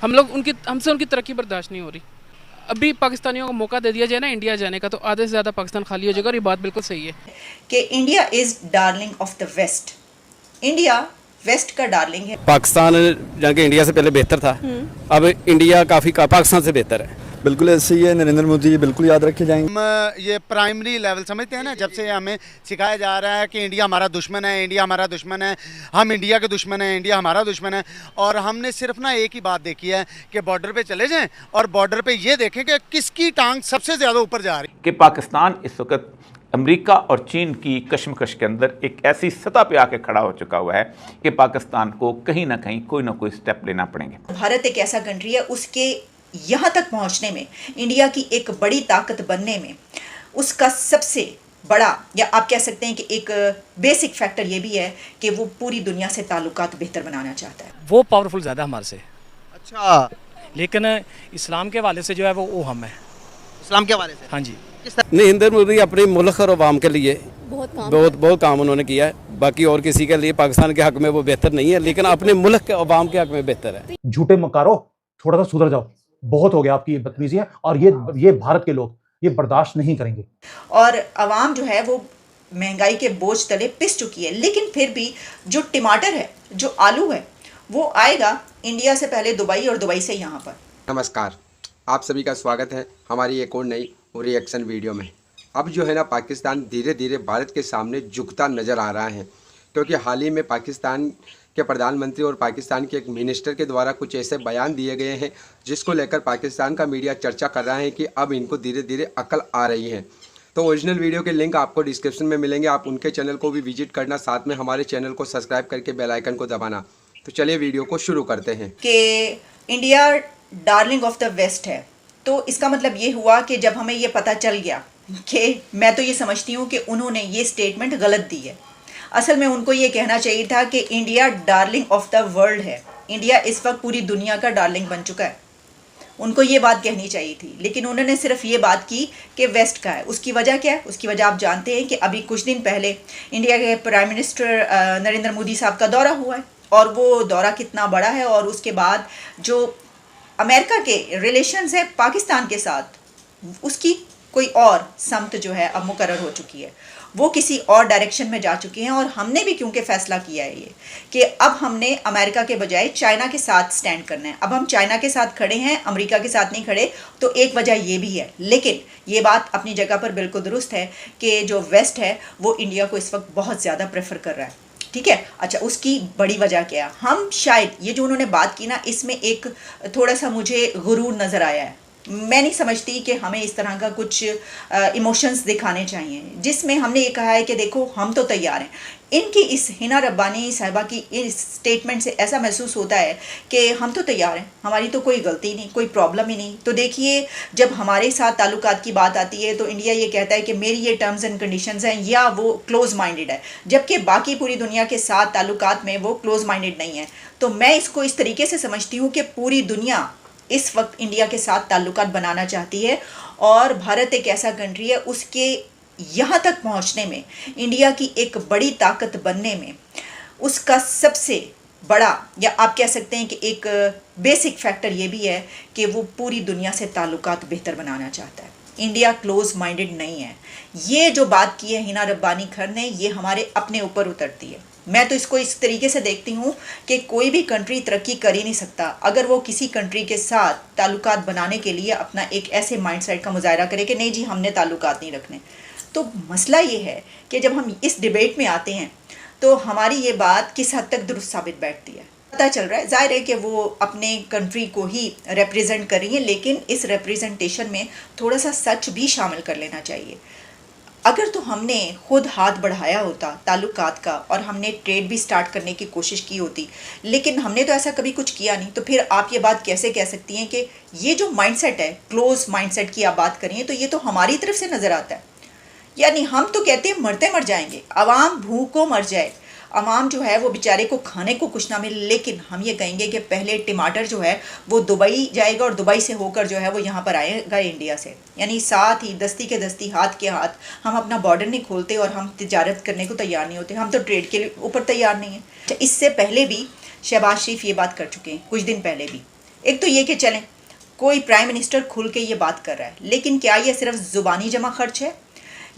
हम लोग हमसे उनकी तरक्की बर्दाश्त नहीं हो रही। अभी पाकिस्तानियों को मौका दे दिया जाए ना इंडिया जाने का, तो आधे से ज़्यादा पाकिस्तान खाली हो जाएगा, और ये बात बिल्कुल सही है कि India is darling of the west. India west का डार्लिंग है। पाकिस्तान जान के इंडिया से पहले बेहतर था, अब इंडिया काफ़ी पाकिस्तान से बेहतर है। बिल्कुल ऐसे ही है, नरेंद्र मोदी जी बिल्कुल याद रखे जाएंगे। हम ये प्राइमरी लेवल समझते हैं ना, जब से हमें सिखाया जा रहा है कि इंडिया हमारा दुश्मन है, इंडिया हमारा दुश्मन है, हम इंडिया के दुश्मन हैं, इंडिया हमारा दुश्मन है। और हमने सिर्फ ना एक ही बात देखी है कि बॉर्डर पे चले जाएं और बॉर्डर पे ये देखें कि किसकी टांग सबसे ज़्यादा ऊपर जा रही है। कि पाकिस्तान इस वक्त अमेरिका और चीन की कशमकश के अंदर एक ऐसी सतह पे आके खड़ा हो चुका हुआ है कि पाकिस्तान को कहीं ना कहीं कोई ना कोई स्टेप लेना पड़ेंगे। भारत एक ऐसा कंट्री है, उसके यहाँ तक पहुँचने में, इंडिया की एक बड़ी ताकत बनने में, उसका सबसे बड़ा, या आप कह सकते हैं कि एक बेसिक फैक्टर ये भी है कि वो पूरी दुनिया से ताल्लुकात बेहतर बनाना चाहता है। वो पावरफुल ज़्यादा हमारे से, अच्छा, लेकिन इस्लाम के हवाले से जो है वो हम है। इस्लाम के हवाले से? हाँ जी। नरेंद्र मोदी अपने मुल्क और अवाम के लिए बहुत काम उन्होंने किया है। बाकी और किसी के लिए पाकिस्तान के हक में वो बेहतर नहीं है, लेकिन अपने मुल्क के अवाम के हक में बेहतर है। झूठे मकारो, थोड़ा सा सुधर जाओ, बहुत हो गया आपकी ये बदतमीजी है, और ये भारत के लोग ये बर्दाश्त नहीं करेंगे। और अवाम जो है वो महंगाई के बोझ तले पिस चुकी है, लेकिन फिर भी जो टमाटर है, जो आलू है, वो आएगा इंडिया से पहले दुबई और दुबई से यहाँ पर। नमस्कार, आप सभी का स्वागत है हमारी एक और नई रिएक्शन वीडियो में। अब जो है ना, पाकिस्तान धीरे धीरे भारत के सामने झुकता नज़र आ रहा है, क्योंकि हाल ही में पाकिस्तान के प्रधानमंत्री और पाकिस्तान के एक मिनिस्टर के द्वारा कुछ ऐसे बयान दिए गए हैं जिसको लेकर पाकिस्तान का मीडिया चर्चा कर रहा है कि अब इनको धीरे धीरे अकल आ रही है। तो ओरिजिनल वीडियो के लिंक आपको डिस्क्रिप्शन में मिलेंगे, आप उनके चैनल को भी विजिट करना, साथ में हमारे चैनल को सब्सक्राइब करके बेल आइकन को दबाना। तो चलिए वीडियो को शुरू करते हैं। कि India darling of the west है, तो इसका मतलब ये हुआ कि जब हमें ये पता चल गया कि, मैं तो ये समझती हूँ कि उन्होंने ये स्टेटमेंट गलत दी है। असल में उनको ये कहना चाहिए था कि India darling of the world है, इंडिया इस वक्त पूरी दुनिया का डार्लिंग बन चुका है। उनको ये बात कहनी चाहिए थी, लेकिन उन्होंने सिर्फ ये बात की कि वेस्ट का है। उसकी वजह क्या है? उसकी वजह आप जानते हैं कि अभी कुछ दिन पहले इंडिया के प्राइम मिनिस्टर नरेंद्र मोदी साहब का दौरा हुआ है, और वो दौरा कितना बड़ा है, और उसके बाद जो अमेरिका के रिलेशंस है पाकिस्तान के साथ, उसकी कोई और समत जो है अब मुकर्रर हो चुकी है, वो किसी और डायरेक्शन में जा चुके हैं। और हमने भी क्योंकि फ़ैसला किया है ये कि अब हमने अमेरिका के बजाय चाइना के साथ स्टैंड करना है। अब हम चाइना के साथ खड़े हैं, अमेरिका के साथ नहीं खड़े, तो एक वजह ये भी है। लेकिन ये बात अपनी जगह पर बिल्कुल दुरुस्त है कि जो वेस्ट है वो इंडिया को इस वक्त बहुत ज़्यादा प्रेफर कर रहा है। ठीक है, अच्छा, उसकी बड़ी वजह क्या है? हम शायद ये जो उन्होंने बात की ना, इसमें एक थोड़ा सा मुझे गुरूर नज़र आया है। मैं नहीं समझती कि हमें इस तरह का कुछ इमोशंस दिखाने चाहिए, जिसमें हमने ये कहा है कि देखो हम तो तैयार हैं। इनकी इस हिना रब्बानी साहिबा की इस स्टेटमेंट से ऐसा महसूस होता है कि हम तो तैयार हैं, हमारी तो कोई गलती नहीं, कोई प्रॉब्लम ही नहीं। तो देखिए, जब हमारे साथ ताल्लुकात की बात आती है तो इंडिया ये कहता है कि मेरी ये टर्म्स एंड कंडीशंस हैं, या वो क्लोज माइंडेड है, जबकि बाकी पूरी दुनिया के साथ ताल्लुकात में वो क्लोज माइंडेड नहीं है। तो मैं इसको इस तरीके से समझती हूँ कि पूरी दुनिया इस वक्त इंडिया के साथ ताल्लुकात बनाना चाहती है, और भारत एक ऐसा कंट्री है, उसके यहाँ तक पहुँचने में, इंडिया की एक बड़ी ताकत बनने में, उसका सबसे बड़ा, या आप कह सकते हैं कि एक बेसिक फैक्टर ये भी है कि वो पूरी दुनिया से ताल्लुकात बेहतर बनाना चाहता है। इंडिया क्लोज माइंडेड नहीं है। ये जो बात की है हिना रब्बानी खर ने, ये हमारे अपने ऊपर उतरती है। मैं तो इसको इस तरीके से देखती हूँ कि कोई भी कंट्री तरक्की कर ही नहीं सकता अगर वो किसी कंट्री के साथ ताल्लुकात बनाने के लिए अपना एक ऐसे माइंडसेट का मुजाहरा करे कि नहीं जी हमने ताल्लुकात नहीं रखने। तो मसला ये है कि जब हम इस डिबेट में आते हैं तो हमारी ये बात किस हद तक दुरुस्त साबित बैठती है। पता चल रहा है, जाहिर है कि वो अपने कंट्री को ही रिप्रेजेंट कर रही है, लेकिन इस रिप्रेजेंटेशन में थोड़ा सा सच भी शामिल कर लेना चाहिए। अगर तो हमने खुद हाथ बढ़ाया होता ताल्लुकात का, और हमने ट्रेड भी स्टार्ट करने की कोशिश की होती, लेकिन हमने तो ऐसा कभी कुछ किया नहीं, तो फिर आप ये बात कैसे कह सकती हैं कि ये जो माइंडसेट है, क्लोज माइंडसेट की आप बात करिए, तो ये तो हमारी तरफ से नज़र आता है। यानी हम तो कहते हैं मरते मर जाएंगे, आवाम भूखों मर जाए, आवाम जो है वो बेचारे को खाने को कुछ ना मिले, लेकिन हम ये कहेंगे कि पहले टमाटर जो है वो दुबई जाएगा, और दुबई से होकर जो है वो यहाँ पर आएगा इंडिया से। यानी साथ ही दस्ती के दस्ती, हाथ के हाथ हम अपना बॉर्डर नहीं खोलते, और हम तिजारत करने को तैयार नहीं होते, हम तो ट्रेड के ऊपर तैयार नहीं हैं। इससे पहले भी शहबाज शरीफ ये बात कर चुके हैं, कुछ दिन पहले भी, एक तो ये कि चलें कोई प्राइम मिनिस्टर खुल के ये बात कर रहा है, लेकिन क्या ये सिर्फ ज़ुबानी जमा खर्च है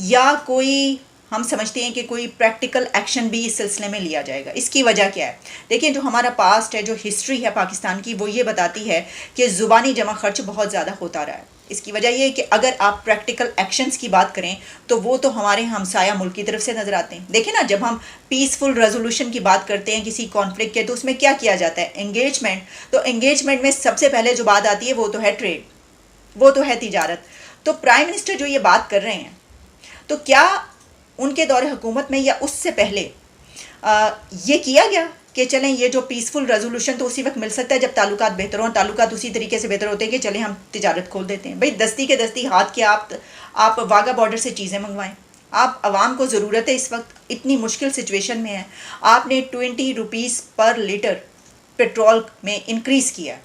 या कोई हम समझते हैं कि कोई प्रैक्टिकल एक्शन भी इस सिलसिले में लिया जाएगा? इसकी वजह क्या है? देखिए, जो हमारा पास्ट है, जो हिस्ट्री है पाकिस्तान की, वो ये बताती है कि ज़ुबानी जमा खर्च बहुत ज़्यादा होता रहा है। इसकी वजह ये है कि अगर आप प्रैक्टिकल एक्शंस की बात करें तो वो तो हमारे हमसाया मुल्क की तरफ से नज़र आते हैं। देखिए ना, जब हम पीसफुल रेजोल्यूशन की बात करते हैं किसी कॉन्फ्लिक्ट के, तो उसमें क्या किया जाता है? एंगेजमेंट। तो एंगेजमेंट में सबसे पहले जो बात आती है वो तो है ट्रेड, वो तो है तिजारत। तो प्राइम मिनिस्टर जो ये बात कर रहे हैं, तो क्या उनके दौरे हुकूमत में या उससे पहले ये किया गया कि चलें ये जो पीसफुल रेजोल्यूशन तो उसी वक्त मिल सकता है जब ताल्लुकात बेहतर हों? ताल्लुकात उसी तरीके से बेहतर होते हैं कि चलें हम तिजारत खोल देते हैं। भाई दस्ती के दस्ती हाथ के आप वाघा बॉर्डर से चीज़ें मंगवाएं। आप आवाम को ज़रूरत है, इस वक्त इतनी मुश्किल सिचुएशन में है। आपने 20 रुपीज़ पर लीटर पेट्रोल में इंक्रीज़ किया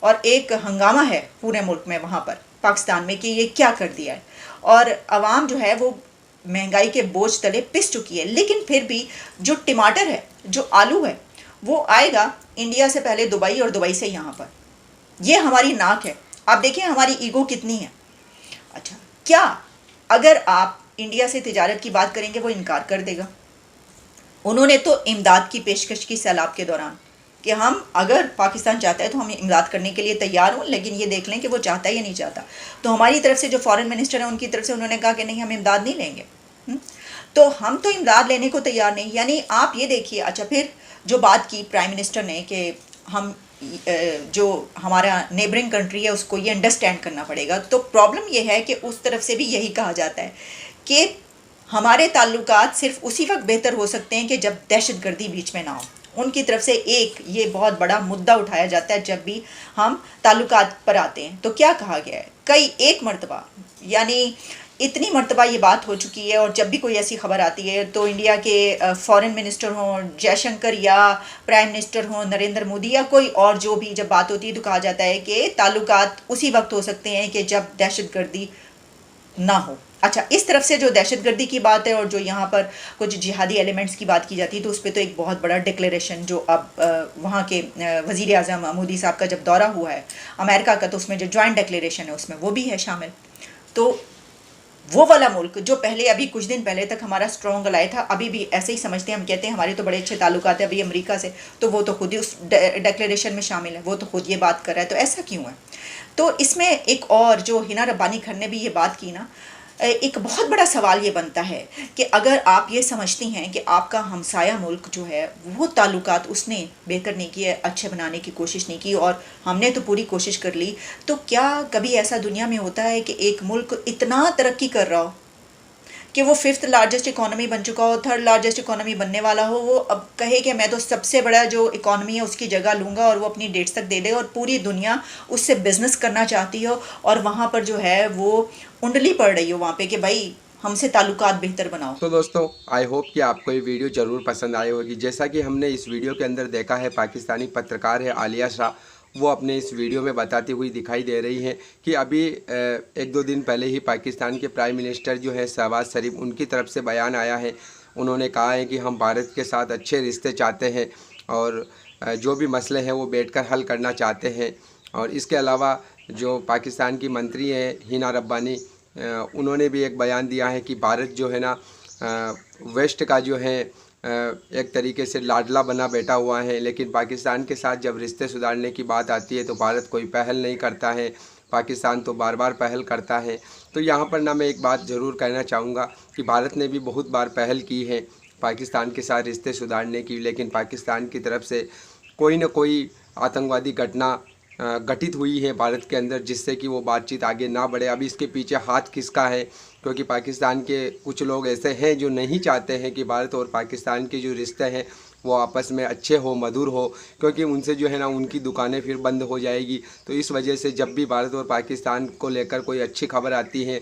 और एक हंगामा है पूरे मुल्क में, वहाँ पर पाकिस्तान में, कि ये क्या कर दिया है। और आवाम जो है वो महंगाई के बोझ तले पिस चुकी है। लेकिन फिर भी जो टमाटर है, जो आलू है, वो आएगा इंडिया से पहले दुबई और दुबई से यहाँ पर। ये हमारी नाक है। आप देखें हमारी ईगो कितनी है। अच्छा, क्या अगर आप इंडिया से तिजारत की बात करेंगे वो इनकार कर देगा? उन्होंने तो इमदाद की पेशकश की सैलाब के दौरान कि हम अगर पाकिस्तान चाहता है तो हम इमदाद करने के लिए तैयार हों, लेकिन ये देख लें कि वो चाहता है या नहीं चाहता। तो हमारी तरफ से जो फॉरेन मिनिस्टर है उनकी तरफ से उन्होंने कहा कि नहीं, हम इमदाद नहीं लेंगे। तो हम तो इमदाद लेने को तैयार नहीं। यानी आप ये देखिए। अच्छा, फिर जो बात की प्राइम मिनिस्टर ने कि हम जो हमारा नेबरिंग कंट्री है उसको ये अंडरस्टैंड करना पड़ेगा। तो प्रॉब्लम ये है कि उस तरफ से भी यही कहा जाता है कि हमारे ताल्लुकात सिर्फ उसी वक्त बेहतर हो सकते हैं कि जब दहशतगर्दी बीच में ना हो। उनकी तरफ से एक ये बहुत बड़ा मुद्दा उठाया जाता है जब भी हम ताल्लुकात पर आते हैं। तो क्या कहा गया है? कई एक मरतबा, यानी इतनी मरतबा ये बात हो चुकी है, और जब भी कोई ऐसी खबर आती है तो इंडिया के फॉरेन मिनिस्टर हों, जयशंकर, या प्राइम मिनिस्टर हों नरेंद्र मोदी, या कोई और जो भी जब बात होती है तो कहा जाता है कि ताल्लुकात उसी वक्त हो सकते हैं कि जब दहशतगर्दी ना हो। अच्छा, इस तरफ से जो दहशतगर्दी की बात है और जो यहाँ पर कुछ जिहादी एलिमेंट्स की बात की जाती है, तो उस पर तो एक बहुत बड़ा डिक्लेरेशन जो अब वहाँ के वज़ीर आज़म मोदी साहब का जब दौरा हुआ है अमेरिका का, तो उसमें जो जॉइंट डिक्लेरेशन है उसमें वो भी है शामिल। तो वो वाला मुल्क जो पहले, अभी कुछ दिन पहले तक हमारा स्ट्रॉन्ग अलाई था, अभी भी ऐसे ही समझते हैं, हम कहते हैं हमारे तो बड़े अच्छे ताल्लुकात हैं अभी अमेरिका से, तो वो तो खुद ही उस डिक्लेरेशन में शामिल है, वो तो खुद ये बात कर रहा है। तो ऐसा क्यों है? तो इसमें एक और जो हिना रब्बानी खान ने भी ये बात की ना, एक बहुत बड़ा सवाल ये बनता है कि अगर आप ये समझती हैं कि आपका हमसाया मुल्क जो है वो ताल्लुकात उसने बेहतर नहीं किए, अच्छे बनाने की कोशिश नहीं की, और हमने तो पूरी कोशिश कर ली, तो क्या कभी ऐसा दुनिया में होता है कि एक मुल्क इतना तरक्की कर रहा हो कि वो 5th लार्जेस्ट इकॉनमी बन चुका हो, 3rd लार्जेस्ट इकॉनमी बनने वाला हो, वो अब कहे कि मैं तो सबसे बड़ा जो इकॉनमी है उसकी जगह लूँगा, और वो अपनी डेट्स तक दे दे, और पूरी दुनिया उससे बिज़नेस करना चाहती हो, और वहाँ पर जो है वो उंडली पड़ रही हो वहाँ पे कि भाई हमसे ताल्लुकात बेहतर बनाओ। तो दोस्तों, आई होप कि आपको ये वीडियो ज़रूर पसंद आई होगी। जैसा कि हमने इस वीडियो के अंदर देखा है, पाकिस्तानी पत्रकार है आलिया शाह, वो अपने इस वीडियो में बताती हुई दिखाई दे रही हैं कि अभी 1-2 दिन पहले ही पाकिस्तान के प्राइम मिनिस्टर जो है शहबाज शरीफ, उनकी तरफ से बयान आया है। उन्होंने कहा है कि हम भारत के साथ अच्छे रिश्ते चाहते हैं और जो भी मसले हैं वो बैठकर हल करना चाहते हैं। और इसके अलावा जो पाकिस्तान की मंत्री हैं हिना रब्बानी, उन्होंने भी एक बयान दिया है कि भारत जो है ना वेस्ट का जो है एक तरीके से लाडला बना बैठा हुआ है, लेकिन पाकिस्तान के साथ जब रिश्ते सुधारने की बात आती है तो भारत कोई पहल नहीं करता है, पाकिस्तान तो बार बार पहल करता है। तो यहाँ पर ना मैं एक बात ज़रूर कहना चाहूँगा कि भारत ने भी बहुत बार पहल की है पाकिस्तान के साथ रिश्ते सुधारने की, लेकिन पाकिस्तान की तरफ से कोई ना कोई आतंकवादी घटना घटित हुई है भारत के अंदर, जिससे कि वो बातचीत आगे ना बढ़े। अभी इसके पीछे हाथ किसका है? क्योंकि पाकिस्तान के कुछ लोग ऐसे हैं जो नहीं चाहते हैं कि भारत और पाकिस्तान के जो रिश्ते हैं वो आपस में अच्छे हो, मधुर हो, क्योंकि उनसे जो है ना उनकी दुकानें फिर बंद हो जाएगी। तो इस वजह से जब भी भारत और पाकिस्तान को लेकर कोई अच्छी खबर आती है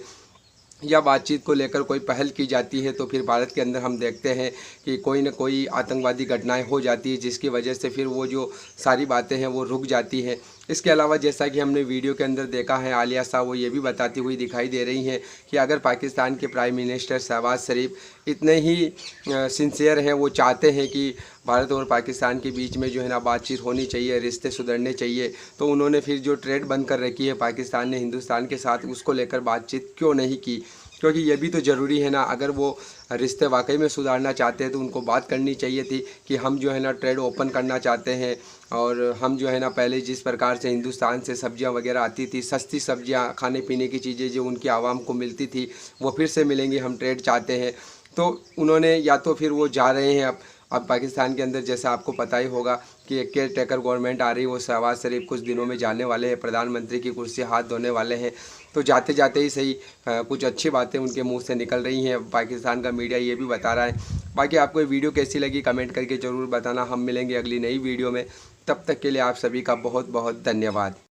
या बातचीत को लेकर कोई पहल की जाती है, तो फिर भारत के अंदर हम देखते हैं कि कोई न कोई आतंकवादी घटनाएं हो जाती है, जिसकी वजह से फिर वो जो सारी बातें हैं वो रुक जाती हैं। इसके अलावा जैसा कि हमने वीडियो के अंदर देखा है, आलिया साहब वो ये भी बताती हुई दिखाई दे रही हैं कि अगर पाकिस्तान के प्राइम मिनिस्टर शहबाज शरीफ इतने ही सिंसियर हैं, वो चाहते हैं कि भारत और पाकिस्तान के बीच में जो है ना बातचीत होनी चाहिए, रिश्ते सुधरने चाहिए, तो उन्होंने फिर जो ट्रेड बंद कर रखी है पाकिस्तान ने हिंदुस्तान के साथ, उसको लेकर बातचीत क्यों नहीं की? क्योंकि ये भी तो ज़रूरी है ना, अगर वो रिश्ते वाकई में सुधारना चाहते हैं तो उनको बात करनी चाहिए थी कि हम जो है ना ट्रेड ओपन करना चाहते हैं, और हम जो है ना पहले जिस प्रकार से हिंदुस्तान से सब्जियां वगैरह आती थी, सस्ती सब्जियां, खाने पीने की चीज़ें जो उनकी आवाम को मिलती थी, वो फिर से मिलेंगी, हम ट्रेड चाहते हैं। तो उन्होंने या तो फिर वो जा रहे हैं अब पाकिस्तान के अंदर, जैसा आपको पता ही होगा कि एक केयर टेकर गवर्नमेंट आ रही है, वो शहबाज शरीफ कुछ दिनों में जाने वाले हैं, प्रधानमंत्री की कुर्सी हाथ धोने वाले हैं। तो जाते जाते ही सही कुछ अच्छी बातें उनके मुंह से निकल रही हैं, पाकिस्तान का मीडिया ये भी बता रहा है। बाकी आपको ये वीडियो कैसी लगी कमेंट करके ज़रूर बताना। हम मिलेंगे अगली नई वीडियो में, तब तक के लिए आप सभी का बहुत बहुत धन्यवाद।